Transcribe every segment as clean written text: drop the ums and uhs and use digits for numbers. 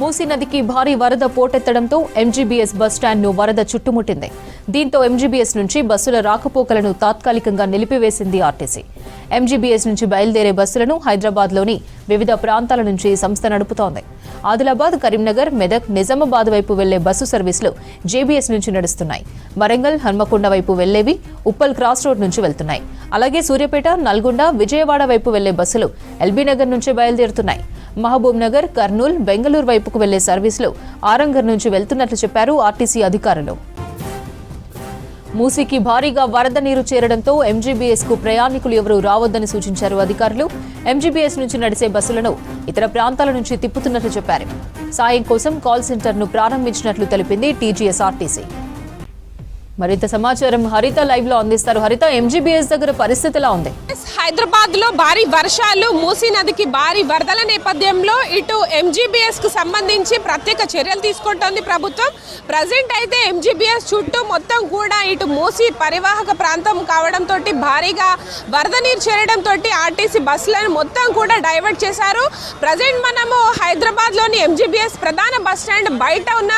మూసీ నదికి భారీ వరద పోటెత్తడంతో ఎంజీబీఎస్ బస్టాండ్ను వరద చుట్టుముట్టింది. దీంతో ఎంజీబీఎస్ నుంచి బస్సుల రాకపోకలను తాత్కాలికంగా నిలిపివేసింది ఆర్టీసీ. ఎంజీబీఎస్ నుంచి బయలుదేరే బస్సులను హైదరాబాద్లోని వివిధ ప్రాంతాల నుంచి సంస్థ నడుపుతోంది. ఆదిలాబాద్, కరీంనగర్, మెదక్, నిజామాబాద్ వైపు వెళ్లే బస్సు సర్వీసులు జేబీఎస్ నుంచి నడుస్తున్నాయి. వరంగల్, హన్మకొండ వైపు వెళ్లేవి ఉప్పల్ క్రాస్ రోడ్ నుంచి వెళ్తున్నాయి. అలాగే సూర్యాపేట, నల్గొండ, విజయవాడ వైపు వెళ్లే బస్సులు ఎల్బీనగర్ నుంచి బయలుదేరుతున్నాయి. మహబూబ్ నగర్, కర్నూలు, బెంగళూరు వైపుకు వెళ్లే సర్వీసులు ఆరంగర్ నుంచి వెళ్తున్నట్లు చెప్పారు ఆర్టీసీ అధికారులు. మూసీకి భారీగా వరద నీరు చేరడంతో ఎంజీబీఎస్ కు ప్రయాణికులు ఎవరూ రావద్దని సూచించారు అధికారులు. ఎంజీబీఎస్ నుంచి నడిచే బస్సులను ఇతర ప్రాంతాల నుంచి తిప్పుతున్నట్లు చెప్పారు. సాయం కోసం కాల్ సెంటర్ను ప్రారంభించినట్లు తెలిపింది టీజీఎస్ ఆర్టీసీ. మరింత సమాచారం హరిత లైవ్ లో అందిస్తారు. హరిత, ఎంజీబీఎస్ దగ్గర పరిస్థితి ఎలా ఉంది? హైదరాబాద్ లో భారీ వర్షాలు, మూసీ నదికి భారీ వరదల నేపథ్యంలో ఇటు ఎంజీబీఎస్ కు సంబంధించి ప్రత్యేక చర్యలు తీసుకుంటోంది ప్రభుత్వం. ప్రజెంట్ అయితే ఎంజీబీఎస్ చుట్టూ మొత్తం కూడా ఇటు మూసీ పరివాహక ప్రాంతం కావడంతో భారీగా వరద నీరు చేరడంతో ఆర్టీసీ బస్సులను మొత్తం కూడా డైవర్ట్ చేశారు. ప్రజెంట్ మనము హైదరాబాద్ లోని ఎంజీబీఎస్ ప్రధాన బస్ స్టాండ్ బయట ఉన్న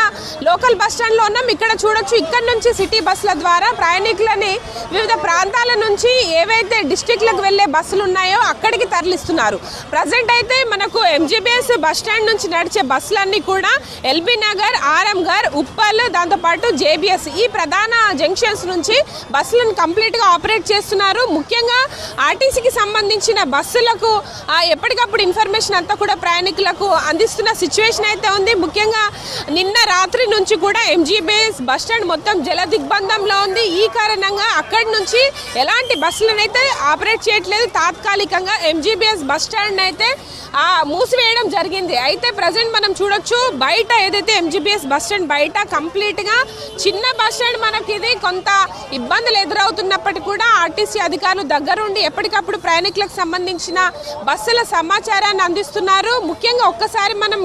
లోకల్ బస్ స్టాండ్ లో ఉన్నాం. ఇక్కడ చూడొచ్చు, ఇక్కడ నుంచి సిటీ బస్సుల ద్వారా ప్రయాణికులని వివిధ ప్రాంతాల నుంచి ఏవైతే డిస్ట్రిక్ట్లకు వెళ్లే బస్సులు ఉన్నాయో అక్కడికి తరలిస్తున్నారు. ప్రజెంట్ అయితే మనకు ఎంజీబీఎస్ బస్ స్టాండ్ నుంచి నడిచే బస్సులన్నీ కూడా ఎల్బీ నగర్, ఆరంగర్, ఉప్పల్, దాంతోపాటు జేబీఎస్ ఈ ప్రధాన జంక్షన్స్ నుంచి బస్సులను కంప్లీట్ గా ఆపరేట్ చేస్తున్నారు. ముఖ్యంగా ఆర్టీసీకి సంబంధించిన బస్సులకు ఎప్పటికప్పుడు ఇన్ఫర్మేషన్ అంతా కూడా ప్రయాణికులకు అందిస్తున్న సిచ్యువేషన్ అయితే ఉంది. ముఖ్యంగా నిన్న రాత్రి నుంచి కూడా ఎంజీబీఎస్ బస్ స్టాండ్ మొత్తం జల దిగ్బంధంలో ఉంది. ఈ కారణంగా అక్కడి నుంచి ఎలాంటి బస్సులను అయితే ఆపరేట్ చేయట్లేదు. తాత్కాలికంగా ఎంజీబీఎస్ బస్ స్టాండ్ అయితే మూసివేయడం జరిగింది. అయితే ప్రజెంట్ మనం చూడొచ్చు, బయట ఏదైతే ఎంజీబీఎస్ బస్ స్టాండ్ బయట కంప్లీట్ గా చిన్న బస్ స్టాండ్ మనకి ఇది కొంత ఇబ్బందులు ఎదురవుతున్నప్పటికీ కూడా ఆర్టీసీ అధికారులు దగ్గరుండి ఎప్పటికప్పుడు ప్రయాణికులకు సంబంధించిన బస్సుల సమాచారాన్ని అందిస్తున్నారు. ముఖ్యంగా ఒక్కసారి మనం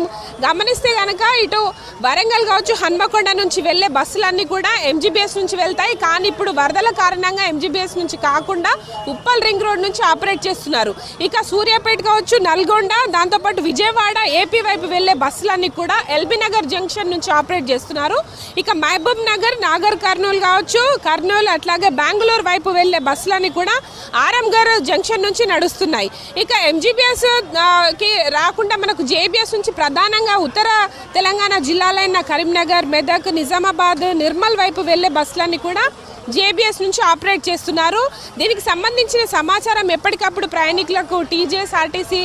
గమనిస్తే కనుక ఇటు వరంగల్ కావచ్చు, హన్మకొండ నుంచి వెళ్లే బస్సులన్నీ కూడా ఎంజీబీఎస్ నుంచి వెళ్తాయి. కానీ ఇప్పుడు వరదల కారణంగా ఎంజీబీఎస్ నుంచి కాకుండా ఉప్పల్ రింగ్ రోడ్ నుంచి ఆపరేట్ చేస్తున్నారు. ఇక సూర్యాపేట కావచ్చు, నల్గొండ, దాంతోపాటు విజయవాడ, ఏపీ వైపు వెళ్లే బస్సులన్నీ కూడా ఎల్బీ నగర్ జంక్షన్ నుంచి ఆపరేట్ చేస్తున్నారు. ఇక మహబూబ్ నగర్, నాగర్ కర్నూలు కావచ్చు, కర్నూలు అట్లాగే బెంగళూరు వైపు వెళ్లే బస్సులన్నీ కూడా ఆరంగర్ జంక్షన్ నుంచి నడుస్తున్నాయి. ఇక ఎంజీబీఎస్ కి రాకుండా మనకు జేబీఎస్ నుంచి ప్రధానంగా ఉత్తర తెలంగాణ జిల్లాలైన కరీంనగర్, మెదక్, నిజామాబాద్, నిర్మల్ వైపు వెళ్లే బస్సులన్నీ కూడా జేబీఎస్ నుంచి ఆపరేట్ చేస్తున్నారు. దీనికి సంబంధించిన సమాచారం ఎప్పటికప్పుడు ప్రయాణికులకు టీజీఎస్ ఆర్టీసీ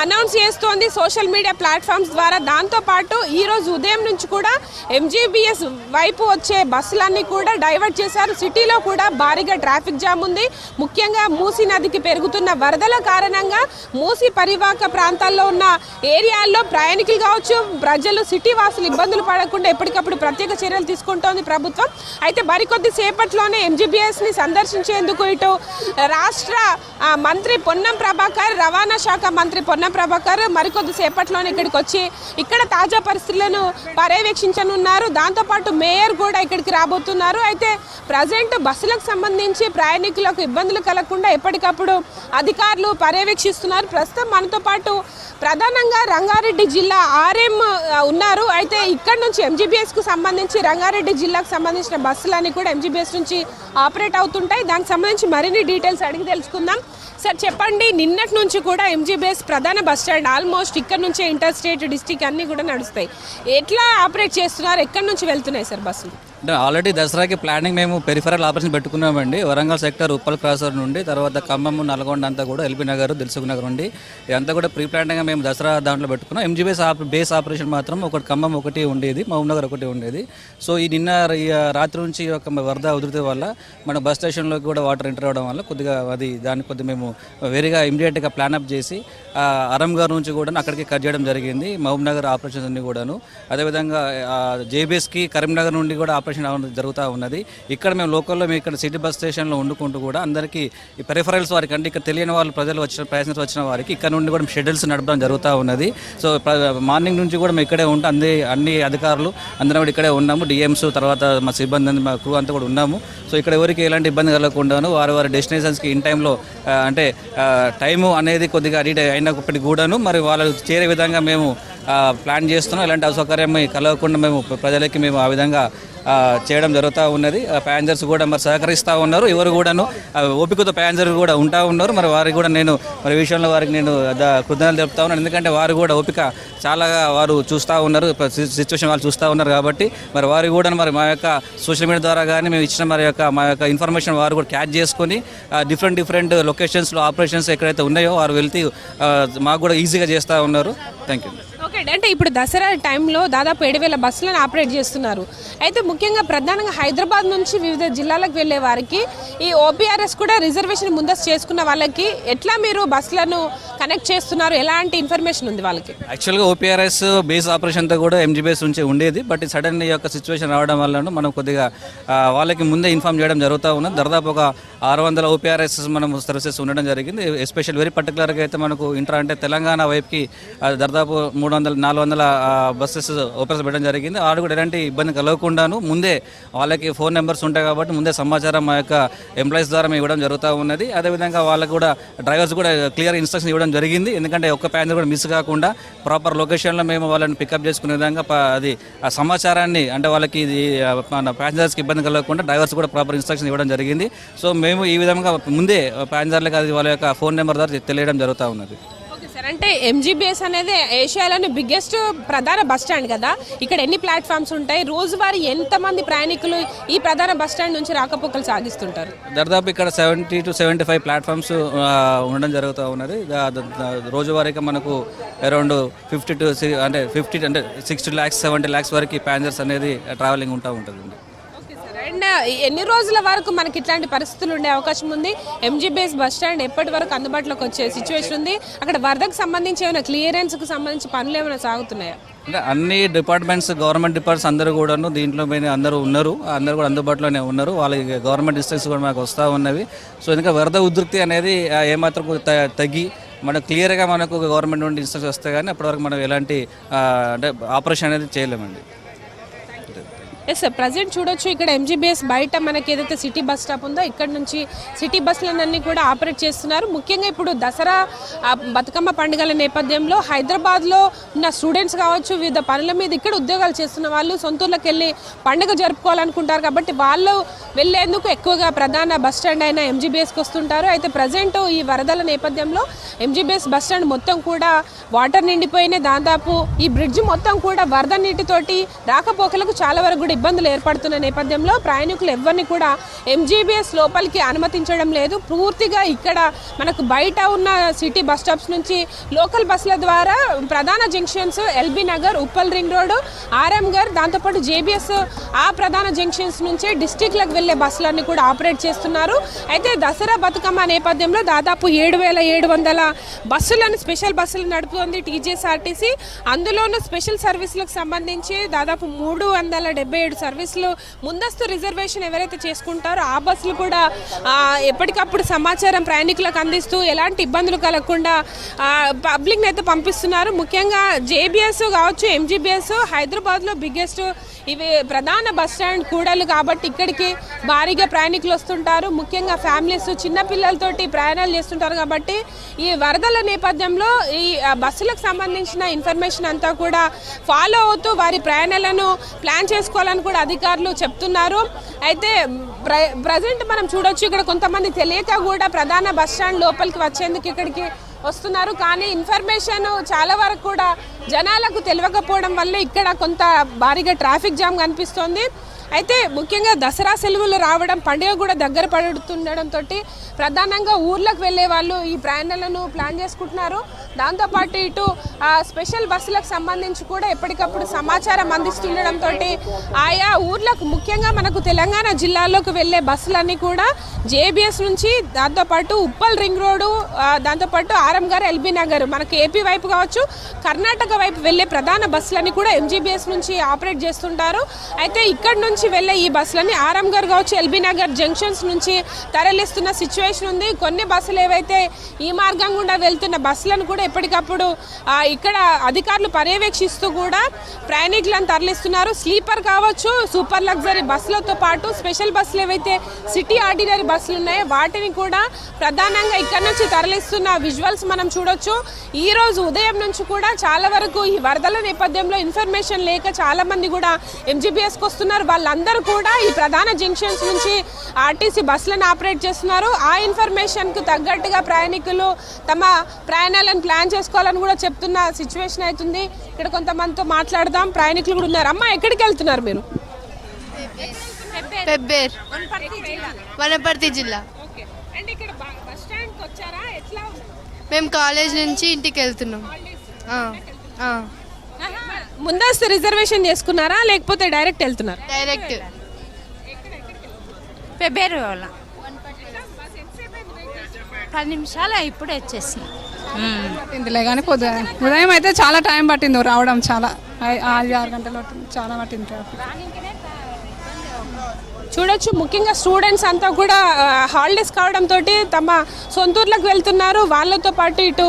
అనౌన్స్ చేస్తోంది సోషల్ మీడియా ప్లాట్ఫామ్స్ ద్వారా. దాంతోపాటు ఈరోజు ఉదయం నుంచి కూడా ఎంజీబీఎస్ వైపు వచ్చే బస్సులన్నీ కూడా డైవర్ట్ చేశారు. సిటీలో కూడా భారీగా ట్రాఫిక్ జామ్ ఉంది. ముఖ్యంగా మూసీ నదికి పెరుగుతున్న వరదల కారణంగా మూసీ పరివాహక ప్రాంతాల్లో ఉన్న ఏరియాల్లో ప్రయాణికులు కావచ్చు, ప్రజలు, సిటీ వాసులు ఇబ్బందులు పడకుండా ఎప్పటికప్పుడు ప్రత్యేక చర్యలు తీసుకుంటోంది ప్రభుత్వం. అయితే మరికొద్ది సేపటి ఎంజీబీఎస్ ని సందర్శించేందుకు ఇటు రాష్ట్ర మంత్రి పొన్నం ప్రభాకర్, రవాణా శాఖ మంత్రి పొన్నం ప్రభాకర్ మరికొద్ది సేపట్లోనే ఇక్కడికి వచ్చి ఇక్కడ తాజా పరిస్థితులను పర్యవేక్షించనున్నారు. దాంతోపాటు మేయర్ కూడా ఇక్కడికి రాబోతున్నారు. అయితే ప్రజెంట్ బస్సులకు సంబంధించి ప్రయాణికులకు ఇబ్బందులు కలగకుండా ఎప్పటికప్పుడు అధికారులు పర్యవేక్షిస్తున్నారు. ప్రస్తుతం మనతో పాటు ప్రధానంగా రంగారెడ్డి జిల్లా ఆర్ఎం ఉన్నారు. అయితే ఇక్కడ నుంచి ఎంజీబీఎస్ కు సంబంధించి రంగారెడ్డి జిల్లాకు సంబంధించిన బస్సులన్నీ కూడా ఎంజీబీఎస్ నుంచి ఆపరేట్ అవుతుంటాయి. దానికి సంబంధించి మరిన్ని డీటెయిల్స్ అడిగి తెలుసుకుందాం. సార్ చెప్పండి, నిన్నటి నుంచి కూడా ఎంజీబీఎస్ ప్రధాన బస్ స్టాండ్ ఆల్మోస్ట్ ఇక్కడ నుంచే ఇంటర్ స్టేట్, డిస్ట్రిక్ట్ అన్నీ కూడా నడుస్తాయి. ఎట్లా ఆపరేట్ చేస్తున్నారు? ఎక్కడి నుంచి వెళ్తున్నాయి సార్ బస్సులు? ఆల్రెడీ దసరాకి ప్లానింగ్ మేము పెరిఫరల్ ఆపరేషన్ పెట్టుకున్నామండి. వరంగల్ సెక్టర్ ఉప్పల్ క్రాసర్ నుండి, తర్వాత ఖమ్మం, నల్గొండ అంతా కూడా ఎల్బీ నగర్, దిల్సుఖ్ నగర్ నుండి ఇదంతా కూడా ప్రీ ప్లాన్గా మేము దసరా దాంట్లో పెట్టుకున్నాం. ఎంజీబీఎస్ బేస్ ఆపరేషన్ మాత్రం ఒకటి ఖమ్మం ఒకటి ఉండేది, మహబూబ్ నగర్ ఒకటి ఉండేది. సో ఈ నిన్న రాత్రి నుంచి ఒక వరద ఉధృతి వల్ల మన బస్ స్టేషన్లోకి కూడా వాటర్ ఎంటర్ అవ్వడం వల్ల కొద్దిగా దాన్ని కొద్దిగా మేము వేరేగా ఇమీడియట్గా ప్లాన్ అప్ చేసి ఆరంగర్ నుంచి కూడా అక్కడికి కట్ చేయడం జరిగింది. మహబూబ్ నగర్ ఆపరేషన్స్ అన్ని కూడాను. అదేవిధంగా జేబీఎస్కి కరీంనగర్ నుండి కూడా ఆపరేషన్ జరుగుతూ ఉన్నది. ఇక్కడ మేము లోకల్లో మేము ఇక్కడ సిటీ బస్ స్టేషన్లో వండుకుంటూ కూడా అందరికీ ఈ పెరిఫరల్స్ వారికి, అంటే ఇక్కడ తెలియని వాళ్ళు ప్రజలు ప్యాసింజర్స్ వచ్చిన వారికి ఇక్కడ నుండి కూడా షెడ్యూల్స్ నడపడం జరుగుతూ ఉన్నది. సో మార్నింగ్ నుంచి కూడా మేము ఇక్కడే ఉంటాం. అన్ని అధికారులు అందరం కూడా ఇక్కడే ఉన్నాము. డిఎంస్, తర్వాత మా సిబ్బంది, మా క్రూ అంతా కూడా ఉన్నాము. సో ఇక్కడ ఎవరికి ఎలాంటి ఇబ్బంది కలగకుండాను వారి డెస్టినేషన్స్కి ఇన్ టైంలో, అంటే టైము అనేది కొద్దిగా అడిట్ అయినప్పటికీ కూడాను మరి వాళ్ళు చేరే విధంగా మేము ప్లాన్ చేస్తున్నాం. ఎలాంటి అసౌకర్యం కలగకుండా మేము ప్రజలకి మేము ఆ విధంగా చేయడం జరుగుతూ ఉన్నది. ప్యాసింజర్స్ కూడా మరి సహకరిస్తూ ఉన్నారు. ఎవరు కూడాను ఓపికతో ప్యాసింజర్ కూడా ఉంటా ఉన్నారు. మరి వారికి కూడా నేను మరి విషయంలో వారికి నేను కృతజ్ఞతలు తెలుపుతా ఉన్నాను. ఎందుకంటే వారు కూడా ఓపిక చాలా వారు చూస్తూ ఉన్నారు, సిచ్యువేషన్ వాళ్ళు చూస్తూ ఉన్నారు కాబట్టి మరి వారు కూడా మరి మా యొక్క సోషల్ మీడియా ద్వారా కానీ మేము ఇచ్చిన మా యొక్క ఇన్ఫర్మేషన్ వారు కూడా క్యాచ్ చేసుకొని డిఫరెంట్ లొకేషన్స్లో ఆపరేషన్స్ ఎక్కడైతే ఉన్నాయో వారు వెళ్తే మాకు కూడా ఈజీగా చేస్తూ ఉన్నారు. Thank you. ఓకే, అంటే ఇప్పుడు దసరా టైంలో దాదాపు 7,000 బస్సులను ఆపరేట్ చేస్తున్నారు. అయితే ముఖ్యంగా ప్రధానంగా హైదరాబాద్ నుంచి వివిధ జిల్లాలకు వెళ్ళే వారికి ఈ ఓపీఆర్ఎస్ కూడా రిజర్వేషన్ ముందస్తు చేసుకున్న వాళ్ళకి ఎట్లా మీరు బస్సులను కనెక్ట్ చేస్తున్నారు? ఎలాంటి ఇన్ఫర్మేషన్ ఉంది వాళ్ళకి? యాక్చువల్గా ఓపీఆర్ఎస్ బేస్ ఆపరేషన్తో కూడా ఎంజీబీఎస్ నుంచి ఉండేది. బట్ సడన్ ఈ యొక్క సిచ్యువేషన్ రావడం వల్ల మనం కొద్దిగా వాళ్ళకి ముందే ఇన్ఫార్మ్ చేయడం జరుగుతూ ఉన్నది. దాదాపు ఒక 600 ఓపీఆర్ఎస్ మనం సర్వీసెస్ ఉండడం జరిగింది. ఎస్పెషల్ వెరీ పర్టికులర్గా అయితే మనకు ఇంట్రా అంటే తెలంగాణ వైపుకి దాదాపు 400 బస్సెస్ ఓపెన్స్ పెట్టడం జరిగింది. వాళ్ళు కూడా ఎలాంటి ఇబ్బంది కలగకుండాను ముందే వాళ్ళకి ఫోన్ నెంబర్స్ ఉంటాయి కాబట్టి ముందే సమాచారం మా యొక్క ఎంప్లాయీస్ ద్వారా మేము ఇవ్వడం జరుగుతూ ఉన్నది. అదేవిధంగా వాళ్ళకు కూడా డ్రైవర్స్ కూడా క్లియర్ ఇన్స్ట్రక్షన్ ఇవ్వడం జరిగింది. ఎందుకంటే ఒక్క ప్యాసింజర్ కూడా మిస్ కాకుండా ప్రాపర్ లొకేషన్లో మేము వాళ్ళని పికప్ చేసుకునే విధంగా అది ఆ సమాచారాన్ని అంటే వాళ్ళకి ఇది మన ప్యాసింజర్స్కి ఇబ్బంది కలగకుండా డ్రైవర్స్ కూడా ప్రాపర్ ఇన్స్ట్రక్షన్ ఇవ్వడం జరిగింది. సో మేము ఈ విధంగా ముందే ప్యాసింజర్లకు అది వాళ్ళ యొక్క ఫోన్ నెంబర్ ద్వారా తెలియడం జరుగుతూ ఉన్నది. సార్, అంటే ఎంజీబీఎస్ అనేది ఏషియాలోని బిగ్గెస్ట్ ప్రధాన బస్ స్టాండ్ కదా, ఇక్కడ ఎన్ని ప్లాట్ఫామ్స్ ఉంటాయి? రోజువారీ ఎంతమంది ప్రయాణికులు ఈ ప్రధాన బస్ స్టాండ్ నుంచి రాకపోకలు సాగిస్తుంటారు? దాదాపు ఇక్కడ 70 to 75 ప్లాట్ఫామ్స్ ఉండడం జరుగుతూ ఉన్నది. రోజువారీగా మనకు అరౌండ్ 60 lakhs 70 lakhs వరకు ప్యాసింజర్స్ అనేది ట్రావెలింగ్ ఉంటూ ఉంటుంది. అండ్ ఎన్ని రోజుల వరకు మనకి ఇట్లాంటి పరిస్థితులు ఉండే అవకాశం ఉంది? ఎంజీబీఎస్ బస్ స్టాండ్ ఎప్పటి వరకు అందుబాటులోకి వచ్చే సిచ్యువేషన్ ఉంది? అక్కడ వరదకు సంబంధించి ఏమైనా క్లియరెన్స్కి సంబంధించి పనులు ఏమైనా సాగుతున్నాయా? అంటే అన్ని డిపార్ట్మెంట్స్ గవర్నమెంట్ డిపార్ట్మెంట్స్ అందరూ కూడాను దీంట్లో అందరూ ఉన్నారు, అందరూ కూడా అందుబాటులోనే ఉన్నారు. వాళ్ళకి గవర్నమెంట్ డిస్ట్రిక్ట్స్ కూడా మనకు వస్తూ ఉన్నవి. సో ఎందుకంటే వరద ఉధృతి అనేది ఏమాత్రం తగ్గి మనకు క్లియర్గా మనకు గవర్నమెంట్ నుండి ఇన్స్ట్రక్షన్ వస్తే కానీ అప్పటివరకు మనం ఎలాంటి అంటే ఆపరేషన్ అనేది చేయలేమండి. ఎస్ సార్, ప్రజెంట్ చూడొచ్చు ఇక్కడ ఎంజీబీఎస్ బయట మనకి ఏదైతే సిటీ బస్ స్టాప్ ఉందో ఇక్కడ నుంచి సిటీ బస్సులన్నీ కూడా ఆపరేట్ చేస్తున్నారు. ముఖ్యంగా ఇప్పుడు దసరా బతుకమ్మ పండుగల నేపథ్యంలో హైదరాబాద్లో ఉన్న స్టూడెంట్స్ కావచ్చు, వివిధ పనుల మీద ఇక్కడ ఉద్యోగాలు చేస్తున్న వాళ్ళు సొంతూర్లోకి వెళ్ళి పండుగ జరుపుకోవాలనుకుంటారు కాబట్టి వాళ్ళు వెళ్ళేందుకు ఎక్కువగా ప్రధాన బస్ స్టాండ్ అయిన ఎంజీబీఎస్కి వస్తుంటారు. అయితే ప్రజెంట్ ఈ వరదల నేపథ్యంలో ఎంజీబీఎస్ బస్ స్టాండ్ మొత్తం కూడా వాటర్ నిండిపోయినాయి. దాదాపు ఈ బ్రిడ్జ్ మొత్తం కూడా వరద నీటితోటి రాకపోకలకు చాలా వరకు కూడా ఇబ్బందులు ఏర్పడుతున్న నేపథ్యంలో ప్రయాణికులు ఎవరిని కూడా ఎంజీబీఎస్ లోపలికి అనుమతించడం లేదు. పూర్తిగా ఇక్కడ మనకు బయట ఉన్న సిటీ బస్ స్టాప్స్ నుంచి లోకల్ బస్సుల ద్వారా ప్రధాన junctions LB Nagar, Uppal ring road, ఆర్ఎంగర్, దాంతోపాటు జేబీఎస్ ఆ ప్రధాన జంక్షన్స్ నుంచి డిస్టిక్లకు వెళ్లే బస్సులన్నీ కూడా ఆపరేట్ చేస్తున్నారు. అయితే దసరా బతుకమ్మ నేపథ్యంలో దాదాపు 7,700 బస్సులను స్పెషల్ బస్సులు నడుపుతుంది టీజీఎస్ఆర్టీసీ. అందులోనూ స్పెషల్ సర్వీసులకు సంబంధించి దాదాపు 377 సర్వీసులు ముందస్తు రిజర్వేషన్ ఎవరైతే చేసుకుంటారో ఆ బస్సులు కూడా ఎప్పటికప్పుడు సమాచారం ప్రయాణికులకు అందిస్తూ ఎలాంటి ఇబ్బందులు కలగకుండా పబ్లిక్ని అయితే పంపిస్తున్నారు. ముఖ్యంగా జేబీఎస్ కావచ్చు, ఎంజీబీఎస్ హైదరాబాద్లో బిగ్గెస్ట్ ఇవి ప్రధాన బస్ స్టాండ్ కూడలు కాబట్టి ఇక్కడికి భారీగా ప్రయాణికులు వస్తుంటారు. ముఖ్యంగా ఫ్యామిలీస్ చిన్నపిల్లలతోటి ప్రయాణాలు చేస్తుంటారు కాబట్టి ఈ వరదల నేపథ్యంలో ఈ బస్సులకు సంబంధించిన ఇన్ఫర్మేషన్ అంతా కూడా ఫాలో అవుతూ వారి ప్రయాణాలను ప్లాన్ చేసుకోవాలని కూడా అధికారులు చెప్తున్నారు. అయితే ప్రజెంట్ మనం చూడొచ్చు ఇక్కడ కొంతమంది తెలియక కూడా ప్రధాన బస్ స్టాండ్ లోపలికి వచ్చేందుకు ఇక్కడికి వస్తున్నారు. కానీ ఇన్ఫర్మేషన్ చాలా వరకు కూడా జనాలకు తెలియకపోవడం వల్ల ఇక్కడ కొంత భారీగా ట్రాఫిక్ జామ్ కనిపిస్తోంది. అయితే ముఖ్యంగా దసరా సెలవులు రావడం, పండుగ కూడా దగ్గర పడుతుండడంతో ప్రధానంగా ఊర్లకు వెళ్ళే వాళ్ళు ఈ ప్రయాణాలను ప్లాన్ చేసుకుంటున్నారు. దాంతోపాటు ఇటు స్పెషల్ బస్సులకు సంబంధించి కూడా ఎప్పటికప్పుడు సమాచారం అందిస్తుండడంతో ఆయా ఊర్లకు ముఖ్యంగా మనకు తెలంగాణ జిల్లాలోకి వెళ్ళే బస్సులన్నీ కూడా జేబీఎస్ నుంచి దాంతోపాటు ఉప్పల్ రింగ్ రోడ్డు, దాంతోపాటు ఆర్ఎంగర్, ఎల్బీ నగర్ మనకు ఏపీ వైపు కావచ్చు, కర్ణాటక వైపు వెళ్ళే ప్రధాన బస్సులన్నీ కూడా ఎంజీబీఎస్ నుంచి ఆపరేట్ చేస్తుంటారు. అయితే ఇక్కడ నుంచి వెళ్ళే ఈ బస్సులన్నీ ఆర్ఎంగర్ కావచ్చు, ఎల్బీ నగర్ జంక్షన్స్ నుంచి తరలిస్తున్న సిచ్యువేషన్ ఉంది. కొన్ని బస్సులు ఏవైతే ఈ మార్గం గుండా వెళ్తున్న బస్సులను కూడా ఎప్పటికప్పుడు ఇక్కడ అధికారులు పర్యవేక్షిస్తూ కూడా ప్రయాణికులను తరలిస్తున్నారు. స్లీపర్ కావచ్చు, సూపర్ లగ్జరీ బస్సులతో పాటు స్పెషల్ బస్సులు ఏవైతే సిటీ ఆర్డినరీ బస్సులు ఉన్నాయో వాటిని కూడా ప్రధానంగా ఇక్కడ నుంచి తరలిస్తున్న విజువల్స్ మనం చూడొచ్చు. ఈ రోజు ఉదయం నుంచి కూడా చాలా వరకు వరకు ఈ వరదల నేపథ్యంలో ఇన్ఫర్మేషన్ లేక చాలా మంది కూడా ఎంజీబీఎస్కి వస్తున్నారు. వాళ్ళందరూ కూడా ఈ ప్రధాన జంక్షన్స్ నుంచి ఆర్టీసీ బస్సులను ఆపరేట్ చేస్తున్నారు. ఆ ఇన్ఫర్మేషన్కు తగ్గట్టుగా ప్రయాణికులు తమ ప్రయాణాలను ప్లాన్ చేసుకోవాలని కూడా చెప్తున్న సిచ్యువేషన్ అవుతుంది. ఇక్కడ కొంతమందితో మాట్లాడదాం. ప్రయాణికులు కూడా ఉన్నారు. అమ్మ, ఎక్కడికి వెళ్తున్నారు మీరు? పెబ్బేర్, వనపర్తి జిల్లా. అంటే ఇక్కడ బస్ స్టాండ్కి వచ్చారా? ఎట్లా? మేము కాలేజ్ నుంచి ఇంటికి వెళ్తున్నాం. ముందస్తు రిజర్వేషన్ చేసుకున్నారా లేకపోతే డైరెక్ట్ వెళ్తున్నారా? డైరెక్ట్. పెబ్బేరు వాళ్ళ 10 నిమిషాలు ఇప్పుడు వచ్చేసింది. పట్టిందిలే కానీ ఉదయం అయితే చాలా టైం పట్టింది రావడం. చాలా 5-6 గంటలు పట్టింది. చాలా పట్టింది ట్రాఫిక్. చూడొచ్చు, ముఖ్యంగా స్టూడెంట్స్ అంతా కూడా హాలిడేస్ కావడంతో తమ సొంతూర్లకు వెళ్తున్నారు. వాళ్ళతో పాటు ఇటు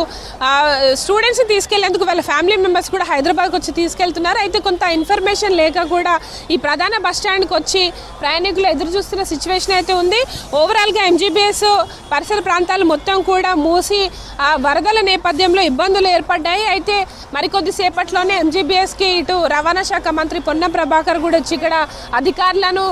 స్టూడెంట్స్ని తీసుకెళ్లేందుకు వాళ్ళ ఫ్యామిలీ మెంబర్స్ కూడా హైదరాబాద్కి వచ్చి తీసుకెళ్తున్నారు. అయితే కొంత ఇన్ఫర్మేషన్ లేక కూడా ఈ ప్రధాన బస్ స్టాండ్కి వచ్చి ప్రయాణికులు ఎదురు చూస్తున్న సిచ్యువేషన్ అయితే ఉంది. ఓవరాల్గా ఎంజీబీఎస్ పరిసర ప్రాంతాలు మొత్తం కూడా మూసి వరదల నేపథ్యంలో ఇబ్బందులు ఏర్పడ్డాయి. అయితే మరికొద్దిసేపట్లోనే ఎంజీబీఎస్కి ఇటు రవాణా శాఖ మంత్రి పొన్నం ప్రభాకర్ కూడా వచ్చి ఇక్కడ అధికారులను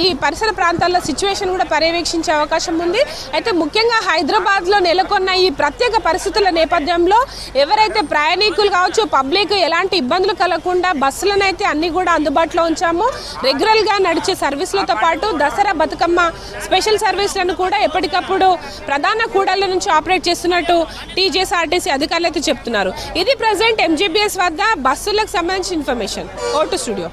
ఈ పరిసర ప్రాంతాల్లో సిచ్యువేషన్ కూడా పర్యవేక్షించే అవకాశం ఉంది. అయితే ముఖ్యంగా హైదరాబాద్లో నెలకొన్న ఈ ప్రత్యేక పరిస్థితుల నేపథ్యంలో ఎవరైతే ప్రయాణికులు కావచ్చు, పబ్లిక్ ఎలాంటి ఇబ్బందులు కలగకుండా బస్సులను అయితే అన్ని కూడా అందుబాటులో ఉంచాము. రెగ్యులర్గా నడిచే సర్వీసులతో పాటు దసరా బతుకమ్మ స్పెషల్ సర్వీసులను కూడా ఎప్పటికప్పుడు ప్రధాన కూడళ్ల నుంచి ఆపరేట్ చేస్తున్నట్టు టీజీఎస్ఆర్టీసీ అధికారులు అయితే చెప్తున్నారు. ఇది ప్రజెంట్ ఎంజీబీఎస్ వద్ద బస్సులకు సంబంధించిన ఇన్ఫర్మేషన్. Vote studio.